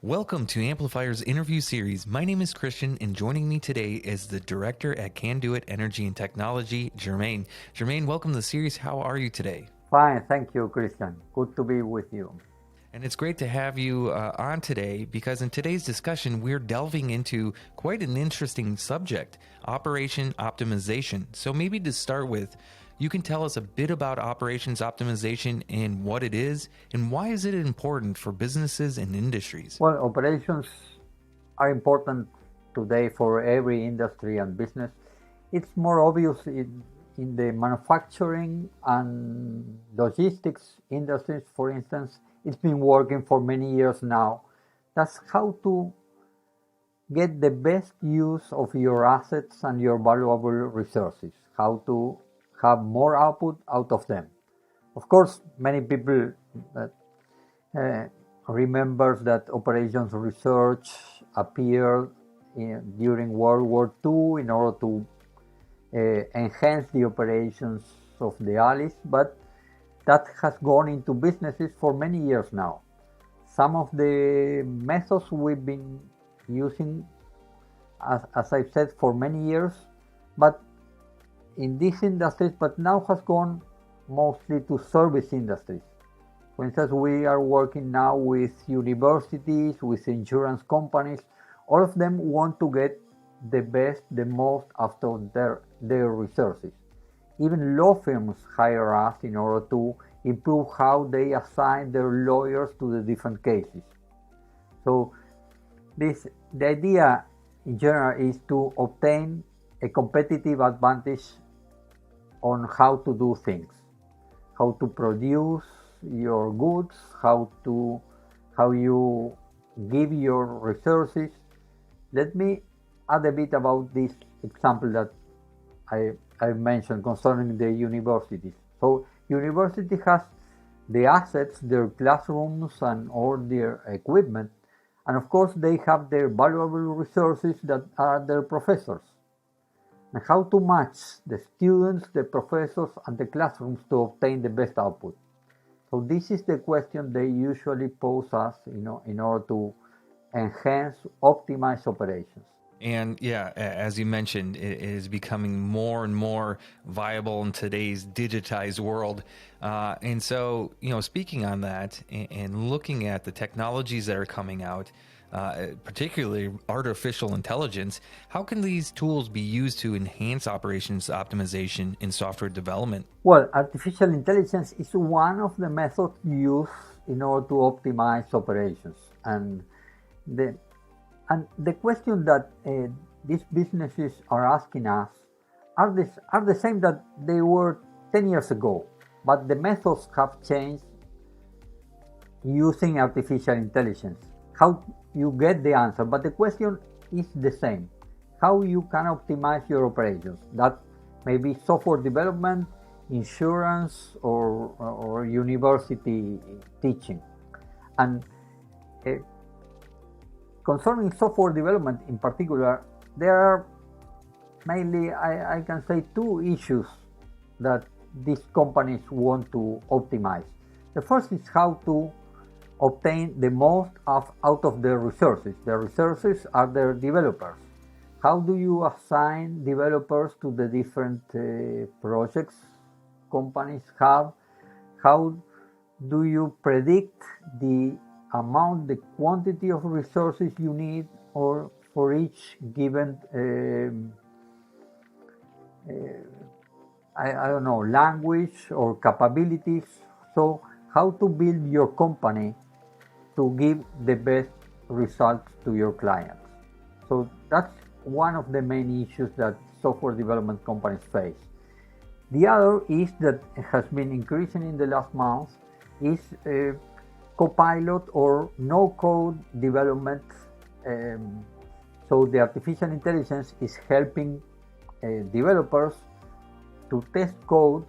Welcome to Amplifyre's interview series. My name is Christian, and joining me today is the director at CandoIT Energy and Technology, Germain. Germain, welcome to the series. How are you today? Fine, thank you, Christian. Good to be with you. And it's great to have you on today because in today's discussion, we're delving into quite an interesting subject, operation optimization. So maybe to start with, you can tell us a bit about operations optimization and what it is, and why is it important for businesses and industries? Well, operations are important today for every industry and business. It's more obvious in the manufacturing and logistics industries, for instance. It's been working for many years now. That's how to get the best use of your assets and your valuable resources, how to have more output out of them. Of course, many people remembers that operations research appeared during World War II in order to enhance the operations of the Allies, but that has gone into businesses for many years now. Some of the methods we've been using, as I've said, for many years, but in these industries, but now has gone mostly to service industries. For instance, we are working now with universities, with insurance companies. All of them want to get the best, the most out of their resources. Even law firms hire us in order to improve how they assign their lawyers to the different cases. So the idea in general is to obtain a competitive advantage on how to do things, how to produce your goods, how you give your resources. Let me add a bit about this example that I mentioned concerning the universities. So university has the assets, their classrooms and all their equipment, and of course they have their valuable resources that are their professors. And how to match the students, the professors, and the classrooms to obtain the best output. So this is the question they usually pose us, in order to enhance, optimize operations. And yeah, as you mentioned, it is becoming more and more viable in today's digitized world. And so, speaking on that and looking at the technologies that are coming out, particularly artificial intelligence, how can these tools be used to enhance operations optimization in software development? Well, artificial intelligence is one of the methods used in order to optimize operations. And the question that these businesses are asking us are the same that they were 10 years ago, but the methods have changed using artificial intelligence. How you get the answer, but the question is the same. How you can optimize your operations. That may be software development, insurance, or university teaching. And concerning software development in particular, there are mainly, I can say, two issues that these companies want to optimize. The first is how to obtain the most out of their resources. The resources are their developers. How do you assign developers to the different projects companies have? How do you predict the amount, the quantity of resources you need or for each given language or capabilities? So how to build your company to give the best results to your clients. So that's one of the main issues that software development companies face. The other is that has been increasing in the last months is copilot or no-code development. So the artificial intelligence is helping developers to test code,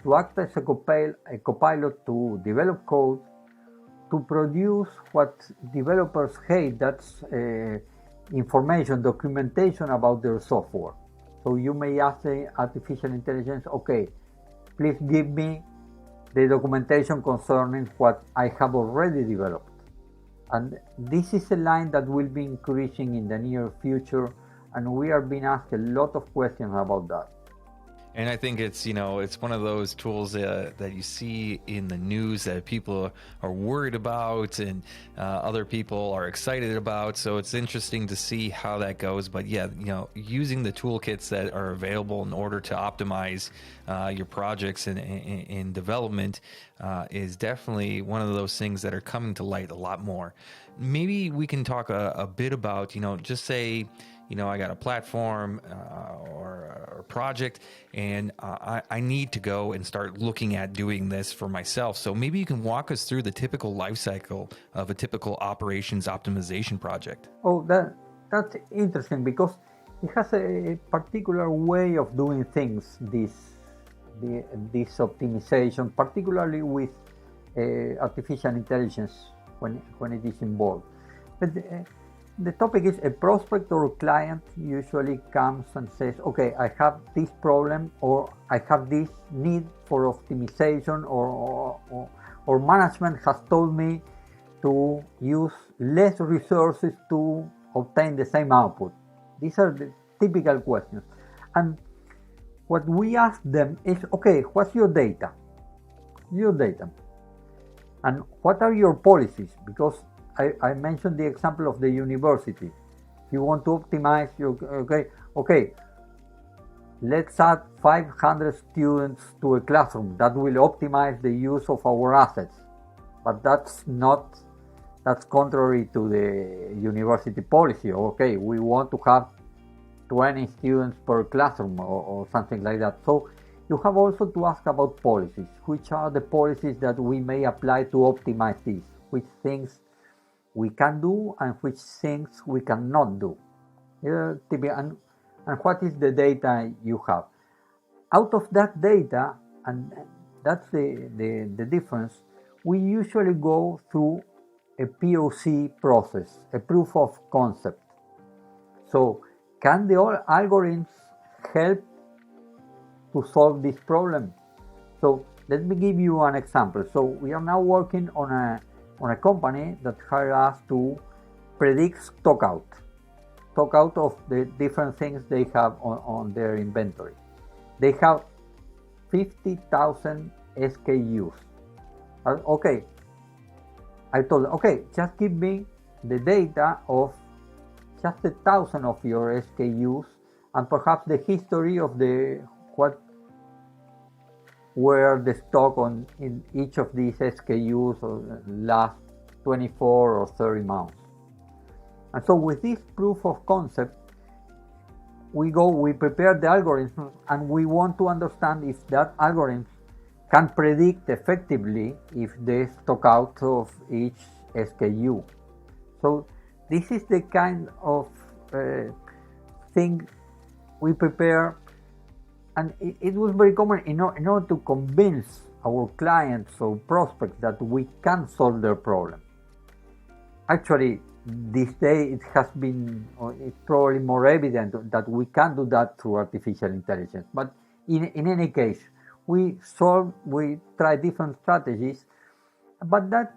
to act as a copilot to develop code, to produce what developers hate, that's information, documentation about their software. So you may ask the artificial intelligence, okay, please give me the documentation concerning what I have already developed. And this is a line that will be increasing in the near future, and we are being asked a lot of questions about that. And I think it's, it's one of those tools that you see in the news that people are worried about, and other people are excited about. So it's interesting to see how that goes. But yeah, using the toolkits that are available in order to optimize your projects in development is definitely one of those things that are coming to light a lot more. Maybe we can talk a bit about, just say, I got a platform or a project, and I need to go and start looking at doing this for myself. So maybe you can walk us through the typical life cycle of a typical operations optimization project. Oh, that's interesting, because it has a particular way of doing things, this optimization, particularly with artificial intelligence when it is involved. But the topic is, a prospect or a client usually comes and says, okay, I have this problem, or I have this need for optimization, or management has told me to use less resources to obtain the same output. These are the typical questions. And what we ask them is, okay, what's your data? And what are your policies? Because I mentioned the example of the university. If you want to optimize your, okay, let's add 500 students to a classroom. That will optimize the use of our assets. But that's contrary to the university policy. Okay, we want to have 20 students per classroom, or something like that. So you have also to ask about policies. Which are the policies that we may apply to optimize this? Which things we can do and which things we cannot do. And what is the data you have? Out of that data, and that's the difference, we usually go through a POC process, a proof of concept. So, can the algorithms help to solve this problem? So, let me give you an example. So, we are now working on a company that hired us to predict stock out of the different things they have on their inventory. They have 50,000 SKUs. Okay, I told them, okay, just give me the data of just 1,000 of your SKUs, and perhaps the history of what were the stock in each of these SKUs or last 24 or 30 months. And so with this proof of concept, we prepare the algorithm, and we want to understand if that algorithm can predict effectively if they stock out of each SKU. So this is the kind of thing we prepare. And it was very common in order to convince our clients or prospects that we can solve their problem. Actually, this day it has been, or it's probably more evident that we can do that through artificial intelligence. But in any case, we try different strategies, but that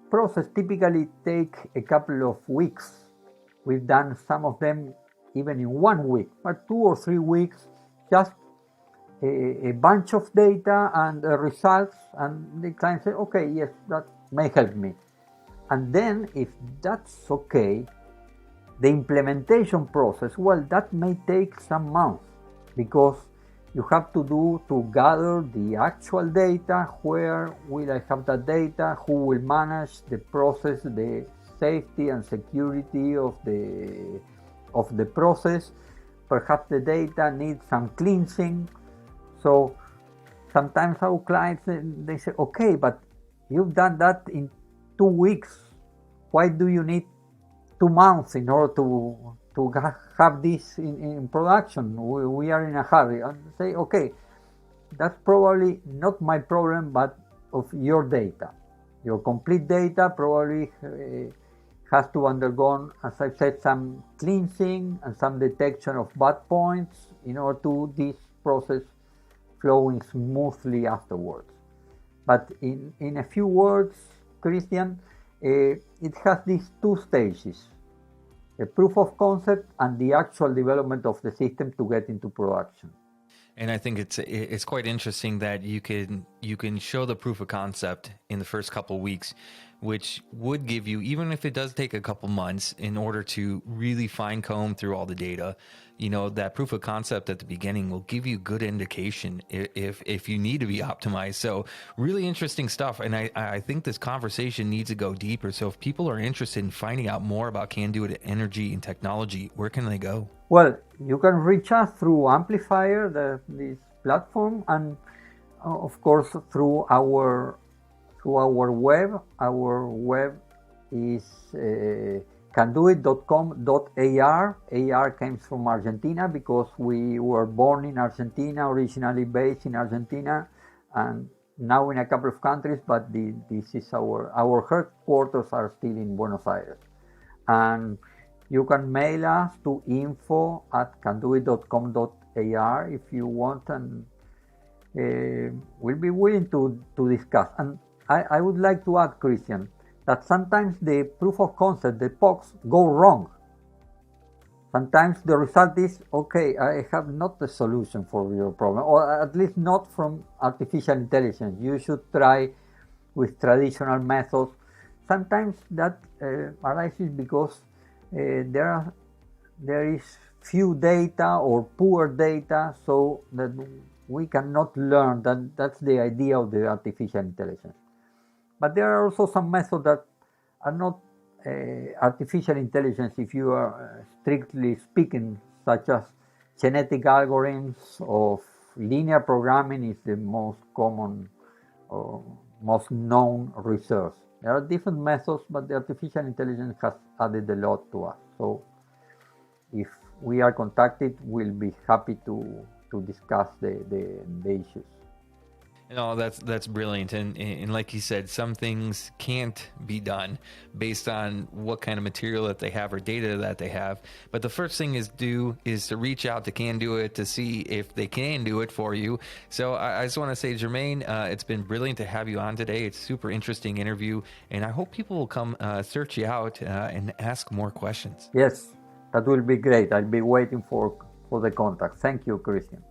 process typically takes a couple of weeks. We've done some of them even in 1 week, but 2 or 3 weeks, just a bunch of data and results, and the client said, okay, yes, that may help me. And then if that's okay, the implementation process, well, that may take some months, because you have to gather the actual data. Where will I have that data? Who will manage the process, the safety and security of the process? Perhaps the data needs some cleansing. So sometimes our clients, they say, okay, but you've done that in 2 weeks. Why do you need 2 months in order to have this in production? We are in a hurry. And say, okay, that's probably not my problem, but of your data. Your complete data probably has to undergo, as I said, some cleansing and some detection of bad points in order to this process flowing smoothly afterwards. But in a few words, Christian, it has these two stages: a proof of concept and the actual development of the system to get into production. And I think it's quite interesting that you can show the proof of concept in the first couple of weeks, which would give you, even if it does take a couple months in order to really fine comb through all the data, that proof of concept at the beginning will give you good indication if you need to be optimized. So really interesting stuff. And I think this conversation needs to go deeper. So if people are interested in finding out more about CandoIT energy and technology, where can they go? Well, you can reach us through Amplifyre, this platform, and of course through our web. Our web is candoit.com.ar. AR came from Argentina because we were born in Argentina, originally based in Argentina, and now in a couple of countries, but this is our headquarters are still in Buenos Aires. And you can mail us to info@candoit.com.ar if you want, and we'll be willing to discuss. And I would like to add, Christian, that sometimes the proof of concept, the POCs, go wrong. Sometimes the result is, okay, I have not the solution for your problem, or at least not from artificial intelligence. You should try with traditional methods. Sometimes that arises because there is few data or poor data, so that we cannot learn. That's the idea of the artificial intelligence. But there are also some methods that are not artificial intelligence, if you are strictly speaking, such as genetic algorithms of linear programming is the most common or most known research. There are different methods, but the artificial intelligence has added a lot to us. So if we are contacted, we'll be happy to discuss the issues. That's brilliant. And like you said, some things can't be done based on what kind of material that they have or data that they have. But the first thing is to reach out to CandoIT to see if they can do it for you. So I just want to say, Germain, it's been brilliant to have you on today. It's a super interesting interview, and I hope people will come search you out and ask more questions. Yes, that will be great. I'll be waiting for the contact. Thank you, Christian.